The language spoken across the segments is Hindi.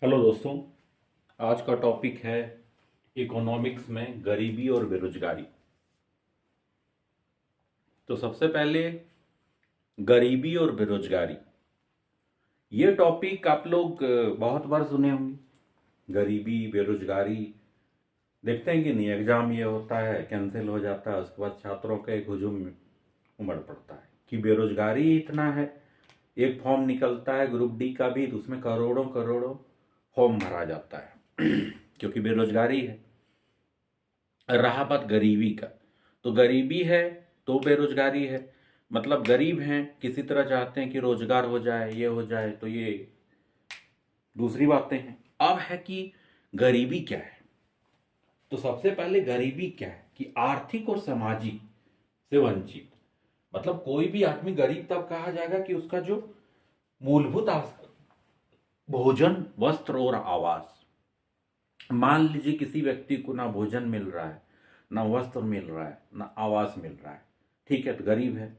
हेलो दोस्तों। आज का टॉपिक है इकोनॉमिक्स में गरीबी और बेरोजगारी। तो सबसे पहले गरीबी और बेरोजगारी, ये टॉपिक आप लोग बहुत बार सुने होंगे। गरीबी बेरोजगारी, देखते हैं कि नहीं, एग्जाम ये होता है, कैंसिल हो जाता है, उसके बाद छात्रों का एक हुजूम उमड़ पड़ता है कि बेरोजगारी ही इतना है। एक फॉर्म निकलता है ग्रुप डी का भी, तो उसमें करोड़ों करोड़ों फॉर्म भरा जाता है क्योंकि बेरोजगारी है। रहा बात गरीबी का, तो गरीबी है तो बेरोजगारी है। मतलब गरीब हैं, किसी तरह चाहते हैं कि रोजगार हो जाए, ये हो जाए, तो ये दूसरी बातें हैं। अब है कि गरीबी क्या है। तो सबसे पहले गरीबी क्या है कि आर्थिक और सामाजिक से वंचित। मतलब कोई भी आदमी गरीब तब कहा जाएगा कि उसका जो मूलभूत भोजन, वस्त्र और आवास। मान लीजिए किसी व्यक्ति को ना भोजन मिल रहा है, ना वस्त्र मिल रहा है, ना आवास मिल रहा है, ठीक है, तो गरीब है।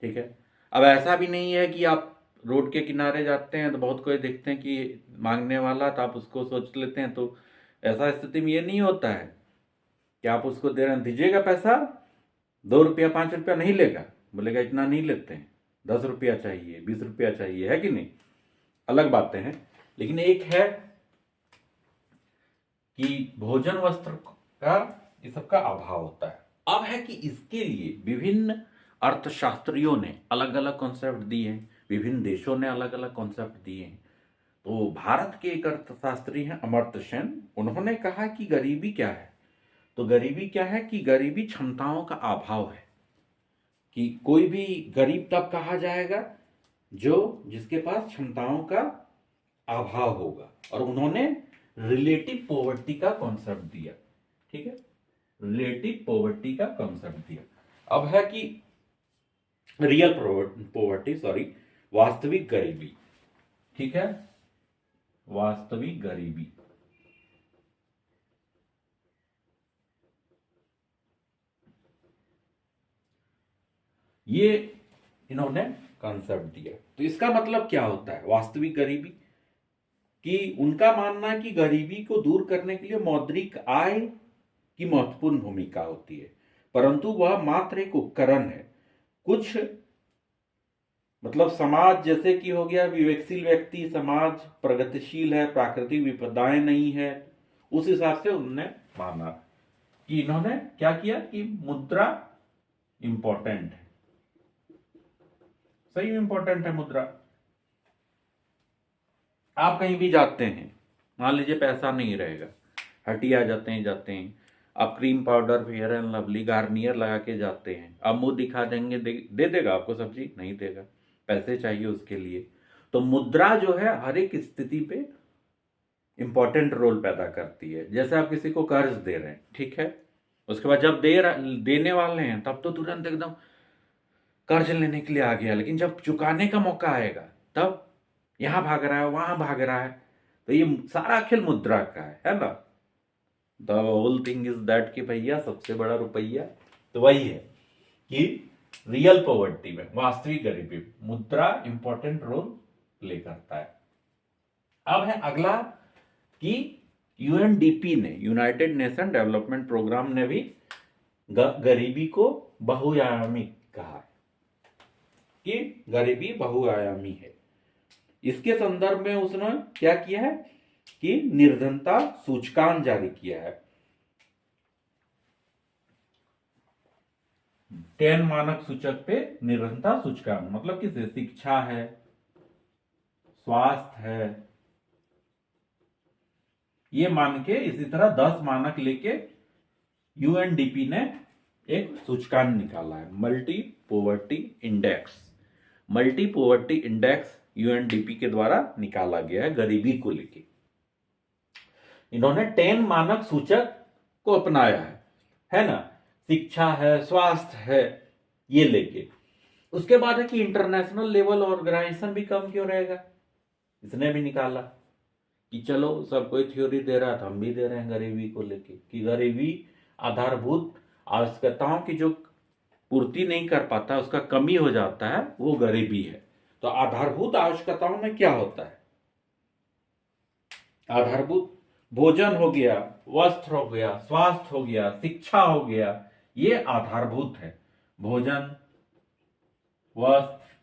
ठीक है। अब ऐसा भी नहीं है कि आप रोड के किनारे जाते हैं तो बहुत कोई देखते हैं कि मांगने वाला, तो आप उसको सोच लेते हैं। तो ऐसा स्थिति में ये नहीं होता है कि आप उसको दे रहे हैं, दीजिएगा पैसा, 2 रुपया 5 रुपया नहीं लेगा, बोलेगा इतना नहीं लेते हैं, 10 रुपया चाहिए, 20 रुपया चाहिए, है कि नहीं। अलग बातें हैं। लेकिन एक है कि भोजन वस्त्र का, ये सबका अभाव होता है। अब है कि इसके लिए विभिन्न अर्थशास्त्रियों ने अलग अलग कॉन्सेप्ट दिए हैं, विभिन्न देशों ने अलग अलग कॉन्सेप्ट दिए हैं। तो भारत के एक अर्थशास्त्री हैं अमर्त्य सेन, उन्होंने कहा कि गरीबी क्या है। तो गरीबी क्या है कि गरीबी क्षमताओं का अभाव है। कि कोई भी गरीब तब कहा जाएगा जो जिसके पास क्षमताओं का अभाव होगा। और उन्होंने रिलेटिव पॉवर्टी का कॉन्सेप्ट दिया। ठीक है, रिलेटिव पॉवर्टी का कॉन्सेप्ट दिया। अब है कि रियल पॉवर्टी, सॉरी, वास्तविक गरीबी। ठीक है, वास्तविक गरीबी। ये इन्होंने कॉन्सेप्ट दिया। तो इसका मतलब क्या होता है वास्तविक गरीबी? कि उनका मानना है कि गरीबी को दूर करने के लिए मौद्रिक आय की महत्वपूर्ण भूमिका होती है, परंतु वह मात्र एक उपकरण है। कुछ मतलब समाज, जैसे कि हो गया विवेकशील व्यक्ति, समाज प्रगतिशील है, प्राकृतिक विपदाएं नहीं है, उस हिसाब से उन्होंने माना कि इन्होंने क्या किया कि मुद्रा इंपॉर्टेंट है। सही में इंपॉर्टेंट है मुद्रा। आप कहीं भी जाते हैं, मान लीजिए पैसा नहीं रहेगा, हटिया जाते हैं, आप cream powder, fair and lovely, Garnier लगा के जाते हैं, आप मुंह दिखा देंगे, दे देगा आपको सब्जी? नहीं देगा, पैसे चाहिए उसके लिए। तो मुद्रा जो है हर एक स्थिति पे इंपॉर्टेंट रोल पैदा करती है। जैसे आप किसी को कर्ज दे रहे हैं, ठीक है, उसके बाद जब देने वाले हैं तब तो तुरंत एकदम कर्ज लेने के लिए आ गया, लेकिन जब चुकाने का मौका आएगा तब यहां भाग रहा है, वहां भाग रहा है। तो ये सारा खेल मुद्रा का है ना। The whole thing is that कि भैया सबसे बड़ा रुपया तो वही है कि रियल पॉवर्टी में, वास्तविक गरीबी, मुद्रा इंपॉर्टेंट रोल प्ले करता है। अब है अगला कि यूएनडीपी ने, यूनाइटेड नेशन डेवलपमेंट प्रोग्राम ने भी गरीबी को बहुआयामी कहा है कि गरीबी बहुआयामी है। इसके संदर्भ में उसने क्या किया है कि निर्धनता सूचकांक जारी किया है। 10 मानक सूचक पे निर्धनता सूचकांक, मतलब किसे, शिक्षा है, स्वास्थ्य है, ये मान के, इसी तरह 10 मानक लेके यूएनडीपी ने एक सूचकांक निकाला है, multi poverty index. Multi poverty index UNDP के द्वारा निकाला गया है गरीबी को लेके। इन्होंने 10 मानक सूचक को अपनाया है ना, शिक्षा है, स्वास्थ्य है, ये लेके। उसके बाद है कि इंटरनेशनल लेवल ऑर्गेनाइजेशन भी कम क्यों रहेगा, इसने भी निकाला कि चलो सब कोई थ्योरी दे रहा था, हम भी दे रहे हैं गरीबी को लेके, कि गरीबी आधारभूत आवश्यकताओं की जो पूर्ति नहीं कर पाता, उसका कमी हो जाता है, वो गरीबी है। तो आधारभूत आवश्यकताओं में क्या होता है? आधारभूत भोजन हो गया, वस्त्र हो गया, स्वास्थ्य हो गया, शिक्षा हो गया, ये आधारभूत है। भोजन, वस्त्र,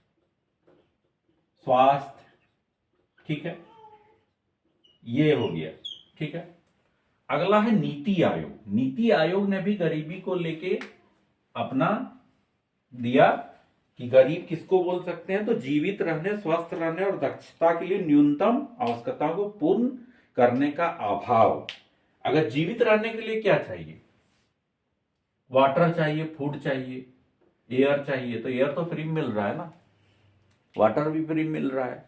स्वास्थ्य, ठीक है, ये हो गया, ठीक है। अगला है नीति आयोग। नीति आयोग ने भी गरीबी को लेके अपना दिया कि गरीब किसको बोल सकते हैं, तो जीवित रहने, स्वस्थ रहने और दक्षता के लिए न्यूनतम आवश्यकताओं को पूर्ण करने का अभाव। अगर जीवित रहने के लिए क्या चाहिए, वाटर चाहिए, फूड चाहिए, एयर चाहिए, तो एयर तो फ्री मिल रहा है ना, वाटर भी फ्री मिल रहा है,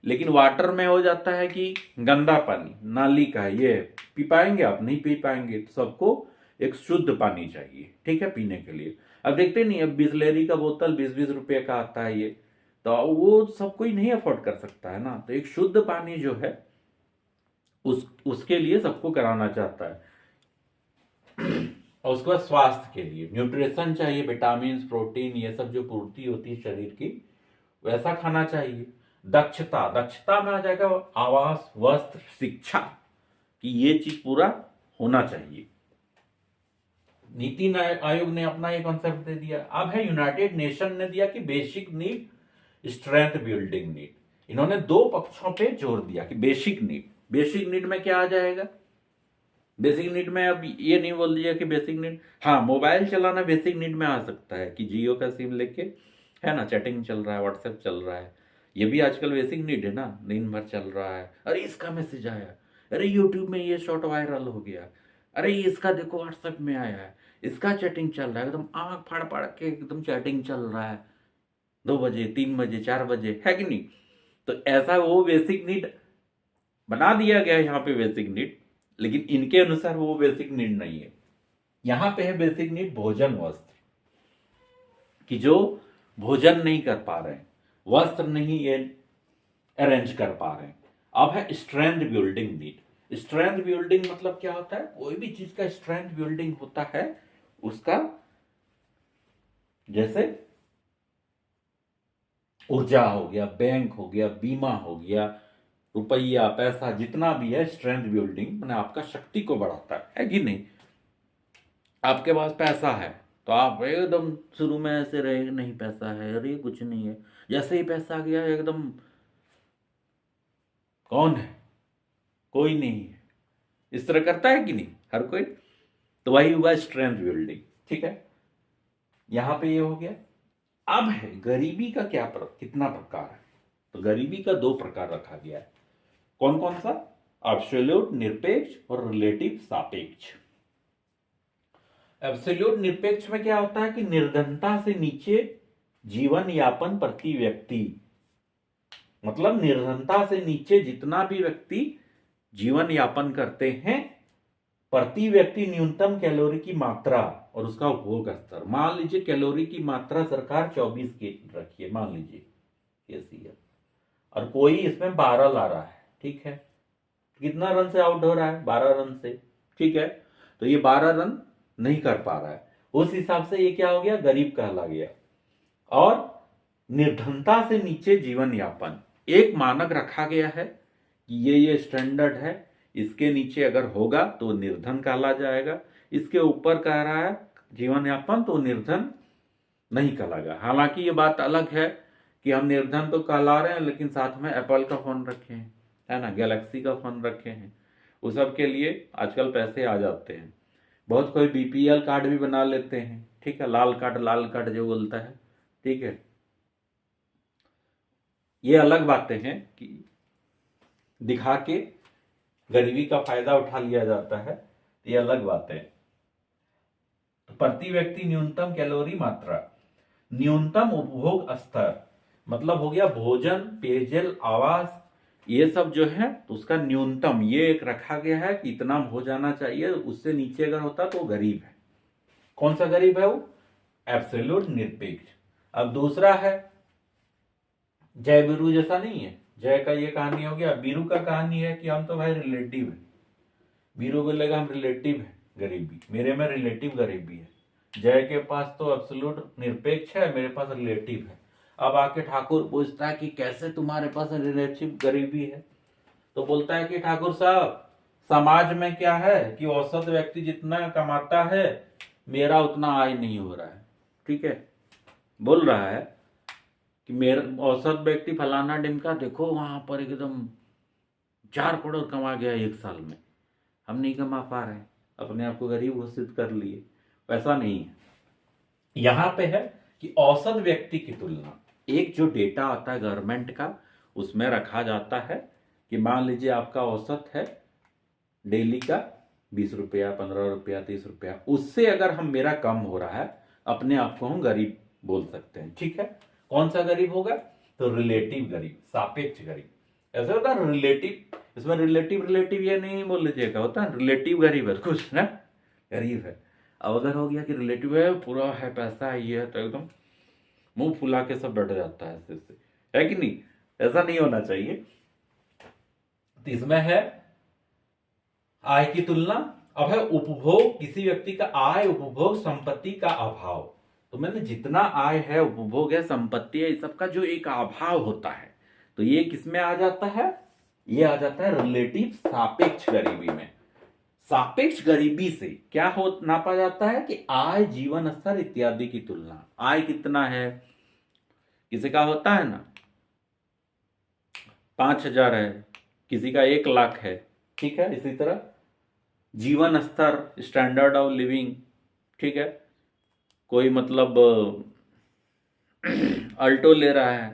लेकिन वाटर में हो जाता है कि गंदा पानी, नाली का, ये पी पाएंगे आप, नहीं पी पाएंगे। तो सबको एक शुद्ध पानी चाहिए, ठीक है, पीने के लिए। अब देखते नहीं, अब बिस्लेरी का बोतल 20-20 रुपए का आता है, ये तो वो सब कोई नहीं अफोर्ड कर सकता है ना। तो एक शुद्ध पानी जो है उसके लिए सबको कराना चाहता है। और उसके बाद स्वास्थ्य के लिए न्यूट्रिशन चाहिए, विटामिन, प्रोटीन, ये सब जो पूर्ति होती है शरीर की, वैसा खाना चाहिए। दक्षता, दक्षता में आ जाएगा आवास, वस्त्र, शिक्षा, कि ये चीज पूरा होना चाहिए। नीति आयोग ने अपना ये कॉन्सेप्ट दे दिया। अब है यूनाइटेड नेशन ने दिया कि basic need, strength building need. इन्होंने दो पक्षों पे जोर दिया कि बेसिक नीड में क्या आ जाएगा। बेसिक नीड में अब ये नहीं बोल दिया कि बेसिक नीड, हाँ मोबाइल चलाना बेसिक नीड में आ सकता है कि जियो का सिम लेके, है ना, चैटिंग चल रहा है, व्हाट्सएप चल रहा है, ये भी आजकल बेसिक नीड है ना, दिन भर चल रहा है, अरे इसका मैसेज आया, अरे यूट्यूब में ये शॉर्ट वायरल हो गया, अरे इसका देखो व्हाट्सएप में आया है, इसका चैटिंग चल रहा है, एकदम आंख फाड़ फाड़ के एकदम चैटिंग चल रहा है 2 बजे, 3 बजे, 4 बजे, है कि नहीं। तो ऐसा वो बेसिक नीड बना दिया गया है यहाँ पे बेसिक नीड, लेकिन इनके अनुसार वो बेसिक नीड नहीं है। यहां पे है बेसिक नीड भोजन, वस्त्र, कि जो भोजन नहीं कर पा रहे हैं, वस्त्र नहीं अरेंज कर पा रहे हैं। अब है strength building need. Strength building मतलब क्या होता है, कोई भी चीज का स्ट्रेंथ बिल्डिंग होता है उसका, जैसे ऊर्जा हो गया, बैंक हो गया, बीमा हो गया, रुपया, पैसा, जितना भी है स्ट्रेंथ बिल्डिंग मैंने आपका शक्ति को बढ़ाता है कि नहीं। आपके पास पैसा है तो आप एकदम शुरू में ऐसे रहे, नहीं पैसा है, अरे कुछ नहीं है, जैसे ही पैसा आ गया एकदम कौन है, कोई नहीं है, इस तरह करता है कि नहीं हर कोई। तो वही हुआ स्ट्रेंथ बिल्डिंग, ठीक है। यहां पे ये हो गया। अब है गरीबी का कितना प्रकार है, तो गरीबी का 2 प्रकार रखा गया है। कौन कौन सा, एब्सोल्यूट निरपेक्ष और रिलेटिव सापेक्ष। एब्सोल्यूट निरपेक्ष में क्या होता है कि निर्धनता से नीचे जीवन यापन प्रति व्यक्ति, मतलब निर्धनता से नीचे जितना भी व्यक्ति जीवन यापन करते हैं, प्रति व्यक्ति न्यूनतम कैलोरी की मात्रा और उसका उपभोग स्तर। मान लीजिए कैलोरी की मात्रा सरकार 24 की रखी है, मान लीजिए ऐसी है, और कोई इसमें 12 ला रहा है, ठीक है, कितना रन से आउट हो रहा है, 12 रन से, ठीक है, तो ये 12 रन नहीं कर पा रहा है, उस हिसाब से ये क्या हो गया, गरीब कहला गया। और निर्धनता से नीचे जीवन यापन, एक मानक रखा गया है कि ये स्टैंडर्ड है, इसके नीचे अगर होगा तो निर्धन कहला जाएगा, इसके ऊपर कह रहा है जीवन यापन तो निर्धन नहीं कहलाएगा। हालांकि ये बात अलग है कि हम निर्धन तो कहला रहे हैं, लेकिन साथ में एप्पल का फोन रखे हैं, है ना, गैलेक्सी का फोन रखे हैं, उस सब के लिए आजकल पैसे आ जाते हैं। बहुत कोई बीपीएल कार्ड भी बना लेते हैं, ठीक है, लाल कार्ड जो बोलता है, ठीक है। ये अलग बातें हैं कि दिखा के गरीबी का फायदा उठा लिया जाता है, ये अलग बात है। तो प्रति व्यक्ति न्यूनतम कैलोरी मात्रा, न्यूनतम उपभोग स्तर, मतलब हो गया भोजन, पेयजल, आवास, ये सब जो है उसका न्यूनतम ये एक रखा गया है कि इतना हो जाना चाहिए, उससे नीचे अगर होता तो गरीब है। कौन सा गरीब है वो, एब्सोल्यूट निरपेक्ष। अब दूसरा है जय बीरू जैसा नहीं है, जय का ये कहानी हो गया, बीरू का कहानी है कि हम तो भाई रिलेटिव है, बीरू बोलेगा हम रिलेटिव है गरीबी, मेरे में रिलेटिव गरीबी है, जय के पास तो एब्सोल्यूट निरपेक्ष है, मेरे पास रिलेटिव है। अब आके ठाकुर पूछता है कि कैसे तुम्हारे पास रिलेटिव गरीबी है, तो बोलता है कि ठाकुर साहब समाज में क्या है कि औसत व्यक्ति जितना कमाता है मेरा उतना आय नहीं हो रहा है। ठीक है, बोल रहा है कि मेरा औसत व्यक्ति फलाना डिमका देखो वहां पर एकदम 4 करोड़ कमा गया एक साल में, हम नहीं कमा पा रहे, अपने आप को गरीब घोषित कर लिए। वैसा नहीं है, यहां पे है कि औसत व्यक्ति की तुलना, एक जो डेटा आता है गवर्नमेंट का उसमें रखा जाता है कि मान लीजिए आपका औसत है डेली का 20 रुपया, 15 रुपया, 30 रुपया, उससे अगर हम मेरा कम हो रहा है अपने आप को हम गरीब बोल सकते हैं। ठीक है, कौन सा गरीब होगा? तो रिलेटिव गरीब, सापेक्ष गरीब। ऐसा होता है रिलेटिव, इसमें रिलेटिव रिलेटिव ये नहीं बोल लीजिएगा, होता है रिलेटिव गरीब है, कुछ ना गरीब है। अब अगर हो गया कि रिलेटिव है, पूरा है, पैसा है, ये है, तो एकदम मुंह फुला के सब बैठ जाता है ऐसे से, है कि नहीं? ऐसा नहीं होना चाहिए। तो इसमें है आय की तुलना। अब है उपभोग, किसी व्यक्ति का आय, उपभोग, संपत्ति का अभाव। तो मैंने जितना आय है, उपभोग है, संपत्ति है, इस सब का जो एक अभाव होता है, तो ये किसमें आ जाता है? ये आ जाता है रिलेटिव, सापेक्ष गरीबी में। सापेक्ष गरीबी से क्या हो नापा जाता है कि आय, जीवन स्तर इत्यादि की तुलना। आय कितना है, किसी का होता है ना 5,000 है, किसी का 1,00,000 है। ठीक है, इसी तरह जीवन स्तर, स्टैंडर्ड ऑफ लिविंग, ठीक है, कोई मतलब अल्टो ले रहा है,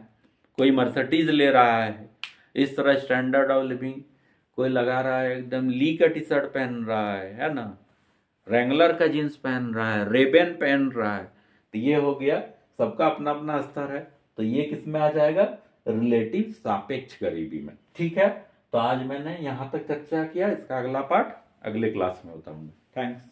कोई मर्सिडीज ले रहा है, इस तरह स्टैंडर्ड ऑफ लिविंग। कोई लगा रहा है एकदम ली का टी शर्ट पहन रहा है ना, रेंगलर का जींस पहन रहा है, रेबेन पहन रहा है, तो ये हो गया, सबका अपना अपना स्तर है। तो ये किस में आ जाएगा? रिलेटिव, सापेक्ष गरीबी में। ठीक है, तो आज मैंने यहां तक चर्चा किया, इसका अगला पार्ट अगले क्लास में बताऊंगा। थैंक्स।